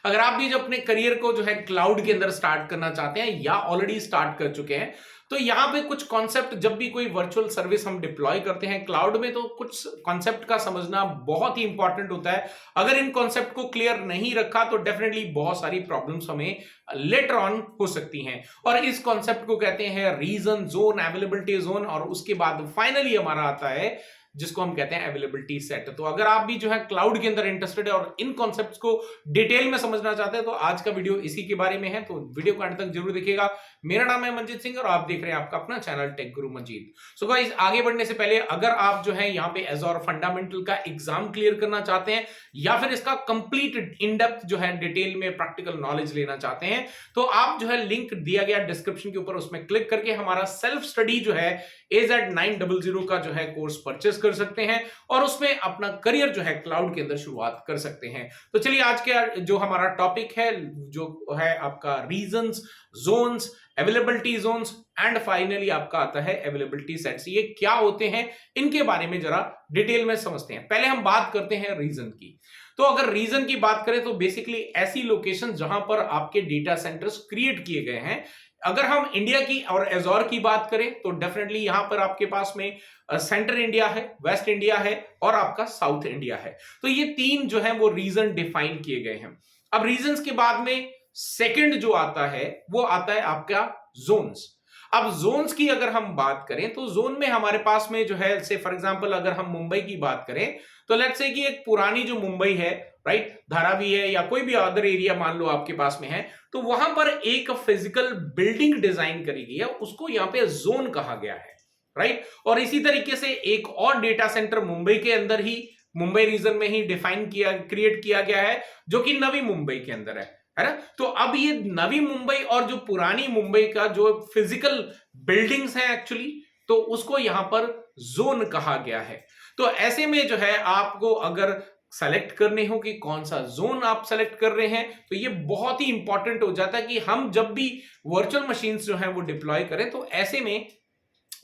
अगर आप भी जो अपने करियर को जो है क्लाउड के अंदर स्टार्ट करना चाहते हैं या ऑलरेडी स्टार्ट कर चुके हैं, तो यहाँ पे कुछ कॉन्सेप्ट, जब भी कोई वर्चुअल सर्विस हम डिप्लॉय करते हैं क्लाउड में, तो कुछ कॉन्सेप्ट का समझना बहुत ही इंपॉर्टेंट होता है। अगर इन कॉन्सेप्ट को क्लियर नहीं रखा तो डेफिनेटली बहुत सारी प्रॉब्लम्स हमें लेटर ऑन हो सकती हैं। और इस कॉन्सेप्ट को कहते हैं रीजन जोन, अवेलेबिलिटी जोन, और उसके बाद फाइनली हमारा आता है जिसको हम कहते हैं अवेलेबिलिटी सेट। तो अगर आप भी जो है क्लाउड के अंदर इंटरेस्टेड है और इन कॉन्सेप्ट्स को डिटेल में समझना चाहते हैं तो आज का वीडियो इसी के बारे में है, तो वीडियो को अंत तक जरूर देखिएगा। मेरा नाम है मंजीत सिंह और आप देख रहे हैं आपका अपना चैनल टेक गुरु मंजीत। सो गाइस, आगे बढ़ने से पहले अगर आप जो है यहाँ पे एज़ोर फंडामेंटल का एग्जाम क्लियर करना चाहते हैं या फिर इसका कंप्लीट इन डेप्थ जो है डिटेल में प्रैक्टिकल नॉलेज लेना चाहते हैं, तो आप जो है लिंक दिया गया डिस्क्रिप्शन के ऊपर, उसमें क्लिक करके हमारा सेल्फ स्टडी जो है AZ900 का जो है कोर्स परचेस कर सकते हैं और उसमें अपना करियर जो है क्लाउड के अंदर शुरुआत कर सकते हैं। तो चलिए, आज के जो हमारा टॉपिक है जो है आपका reasons, zones, availability zones and finally आपका आता है अवेलेबिलिटी सेट्स। ये क्या होते हैं, इनके बारे में जरा डिटेल में समझते हैं। पहले हम बात करते हैं रीजन की। तो अगर रीजन की बात करें तो बेसिकली ऐसी लोकेशन जहां पर आपके डेटा सेंटर्स क्रिएट किए गए हैं। अगर हम इंडिया की और एज़ोर की बात करें तो डेफिनेटली यहां पर आपके पास में सेंटर इंडिया है, वेस्ट इंडिया है और आपका साउथ इंडिया है। तो ये तीन जो है वो रीजन डिफाइन किए गए हैं। अब रीजन्स के बाद में सेकंड जो आता है वो आता है आपका जोन्स। अब जोन्स की अगर हम बात करें तो जोन में हमारे पास में जो है, से फॉर एग्जांपल अगर हम मुंबई की बात करें तो लेट्स से कि एक पुरानी जो मुंबई है, राइट, धारावी है या कोई भी अदर एरिया मान लो आपके पास में है, तो वहां पर एक फिजिकल बिल्डिंग डिजाइन करी गई है, उसको यहाँ पे जोन कहा गया है, राइट। और इसी तरीके से एक और डेटा सेंटर मुंबई के अंदर ही, मुंबई रीजन में ही डिफाइन किया, क्रिएट किया गया है, जो कि नवी मुंबई के अंदर है ना। तो अब ये नवी मुंबई और जो पुरानी मुंबई का जो फिजिकल बिल्डिंग्स हैं एक्चुअली, तो उसको यहां पर जोन कहा गया है। तो ऐसे में जो है आपको अगर सेलेक्ट करने हो कि कौन सा जोन आप सेलेक्ट कर रहे हैं, तो ये बहुत ही इंपॉर्टेंट हो जाता है कि हम जब भी वर्चुअल मशीन्स जो है वो डिप्लॉय करें तो ऐसे में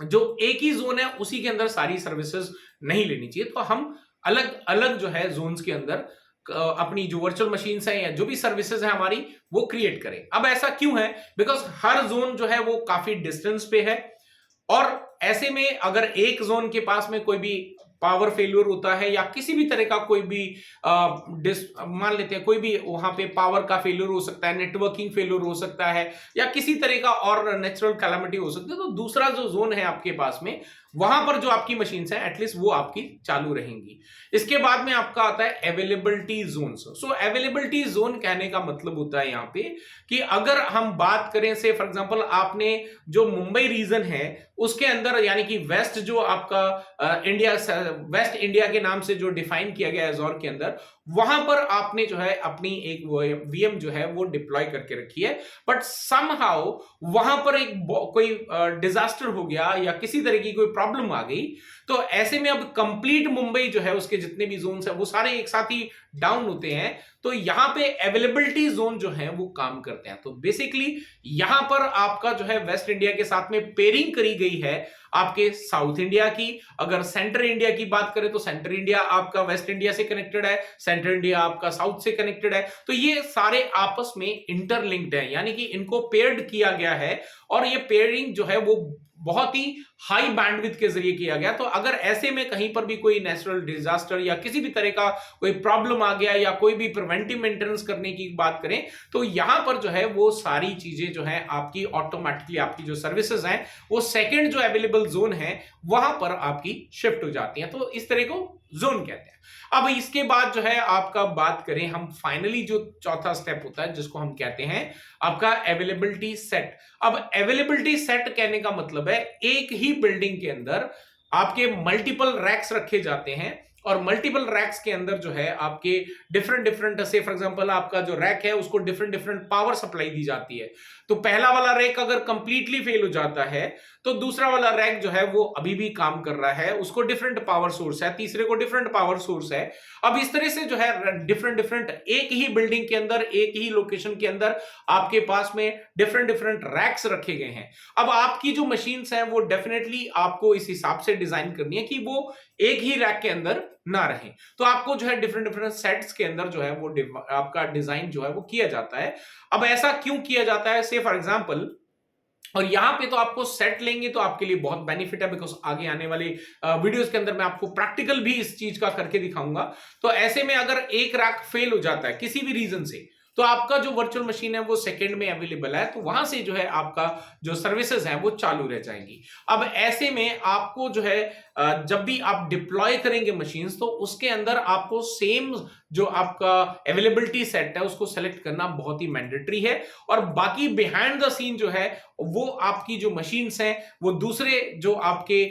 जो एक ही जोन है उसी के अंदर सारी सर्विसेज नहीं लेनी चाहिए। तो हम अलग अलग जो है जोन्स के अंदर अपनी जो वर्चुअल मशीन्स हैं या जो भी सर्विसेज है हमारी वो क्रिएट करें। अब ऐसा क्यों है? बिकॉज हर जोन जो है वो काफी डिस्टेंस पे है और ऐसे में अगर एक जोन के पास में कोई भी पावर फेल्यूर होता है या किसी भी तरह का कोई भी मान लेते हैं कोई भी वहां पे पावर का फेल्यूर हो सकता है, नेटवर्किंग फेल्यूर हो सकता है या किसी तरह का और नेचुरल कैलामिटी हो सकती है, तो दूसरा जो जोन है आपके पास में वहां पर जो आपकी मशीन्स हैं एटलीस्ट वो आपकी चालू रहेंगी। इसके बाद में आपका आता है अवेलेबिलिटी जोन। सो अवेलेबिलिटी जोन कहने का मतलब होता है यहाँ पे कि अगर हम बात करें से फॉर एग्जांपल आपने जो मुंबई रीजन है उसके अंदर, यानी कि वेस्ट जो आपका इंडिया, वेस्ट इंडिया के नाम से जो डिफाइन किया गया है एज़ोर के अंदर, वहां पर आपने जो है अपनी एक वीएम जो है वो डिप्लॉय करके रखी है, बट समहाउ वहां पर एक कोई डिजास्टर हो गया या किसी तरह की कोई प्रॉब्लम आ गई, तो ऐसे में अब कंप्लीट मुंबई जो है उसके जितने भी जोन्स हैं वो सारे एक साथ ही डाउन होते हैं। तो यहां पे अवेलेबिलिटी जोन जो है वो काम करते हैं। तो बेसिकली यहां पर आपका जो है वेस्ट इंडिया के साथ में पेयरिंग करी गई है आपके साउथ इंडिया की। अगर सेंटर इंडिया की बात करें तो सेंटर इंडिया आपका वेस्ट इंडिया से कनेक्टेड है, सेंटर इंडिया आपका साउथ से कनेक्टेड है। तो ये सारे आपस में इंटरलिंक्ड है, यानी कि इनको पेयर्ड किया गया है और ये पेयरिंग जो है वो बहुत ही हाई बैंडविड्थ के जरिए किया गया। तो अगर ऐसे में कहीं पर भी कोई नेचुरल डिजास्टर या किसी भी तरह का कोई प्रॉब्लम आ गया या कोई भी प्रिवेंटिव मेंटेनेंस करने की बात करें तो यहां पर जो है वो सारी चीजें जो है आपकी ऑटोमेटिकली, आपकी जो सर्विसेज हैं वो सेकंड जो अवेलेबल जोन है वहां पर आपकी शिफ्ट हो जाती हैं। तो इस तरह को जोन कहते हैं। अब इसके बाद जो है आपका बात करें हम फाइनली जो चौथा स्टेप होता है जिसको हम कहते हैं आपका अवेलेबिलिटी सेट। अब अवेलेबिलिटी सेट कहने का मतलब है एक ही बिल्डिंग के अंदर आपके मल्टीपल रैक्स रखे जाते हैं और मल्टीपल रैक्स के अंदर जो है आपके डिफरेंट से फॉर एग्जांपल आपका जो रैक है उसको डिफरेंट पावर सप्लाई दी जाती है। तो पहला वाला रैक अगर कंप्लीटली फेल हो जाता है तो दूसरा वाला रैक जो है वो अभी भी काम कर रहा है, उसको डिफरेंट पावर सोर्स है, तीसरे को डिफरेंट पावर सोर्स है। अब इस तरह से जो है डिफरेंट एक ही बिल्डिंग के अंदर, एक ही लोकेशन के अंदर आपके पास में डिफरेंट रैक्स रखे गए हैं। अब आपकी जो मशीन्स हैं वो डेफिनेटली आपको इस हिसाब से डिजाइन करनी है कि वो एक ही रैक के अंदर ना रहे। तो आपको जो है डिफरेंट डिफरेंट सेट्स के अंदर जो है वो आपका डिजाइन जो है वो किया जाता है। अब ऐसा क्यों किया जाता है, से फॉर एग्जांपल, और यहां पे तो आपको सेट लेंगे तो आपके लिए बहुत बेनिफिट है, बिकॉज आगे आने वाली वीडियोस के अंदर मैं आपको प्रैक्टिकल भी इस चीज का करके दिखाऊंगा। तो ऐसे में अगर एक रैक फेल हो जाता है किसी भी रीजन से, तो आपका जो वर्चुअल मशीन है वो सेकंड में अवेलेबल है, तो वहां से जो है आपका जो सर्विसेज है वो चालू रह जाएंगी। अब ऐसे में आपको जो है जब भी आप डिप्लॉय करेंगे मशीन्स, तो उसके अंदर आपको सेम जो आपका अवेलेबिलिटी सेट है उसको सेलेक्ट करना बहुत ही मैंडेटरी है। और बाकी बिहाइंड द सीन जो है वो आपकी जो मशीन्स हैं वो दूसरे जो आपके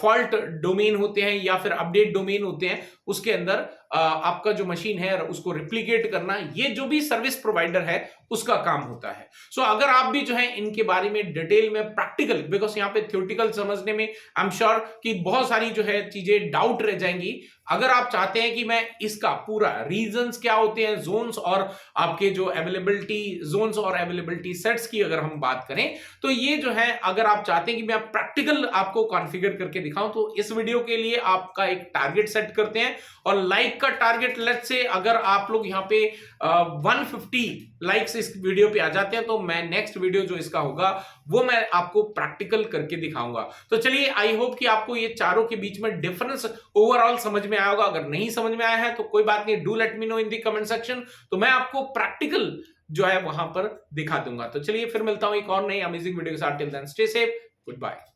फॉल्ट डोमेन होते हैं या फिर अपडेट डोमेन होते हैं उसके अंदर आपका जो मशीन है उसको रिप्लिकेट करना, ये जो भी सर्विस प्रोवाइडर है उसका काम होता है। सो अगर आप भी जो है इनके बारे में डिटेल में प्रैक्टिकल, बिकॉज यहाँ पे थ्योरेटिकल समझने में आई एम श्योर कि बहुत सारी जो है चीजें डाउट रह जाएंगी। अगर आप चाहते हैं कि मैं इसका पूरा रीजंस क्या होते हैं जोन्स और आपके जो अवेलेबिलिटी जोन्स और अवेलेबिलिटी सेट्स की अगर हम बात करें, तो ये जो है अगर आप चाहते हैं कि मैं प्रैक्टिकल आपको कॉन्फ़िगर करके दिखाऊं, तो इस वीडियो के लिए आपका एक टारगेट सेट करते हैं। और लाइक का टारगेट, लेट्स से अगर आप लोग यहाँ पे 150 लाइक्स इस वीडियो पे आ जाते हैं, तो मैं नेक्स्ट वीडियो जो इसका होगा वो मैं आपको प्रैक्टिकल करके दिखाऊंगा। तो चलिए, आई होप कि आपको ये चारों के बीच में डिफरेंस ओवरऑल समझ में आया होगा। अगर नहीं समझ में आया है तो कोई बात नहीं, do let me know in the comment section, तो मैं आपको प्रैक्टिकल जो है वहां पर दिखा दूंगा। तो चलिए फिर मिलता हूं एक और नई अमेजिंग वीडियो के साथ। Till then stay safe, good bye.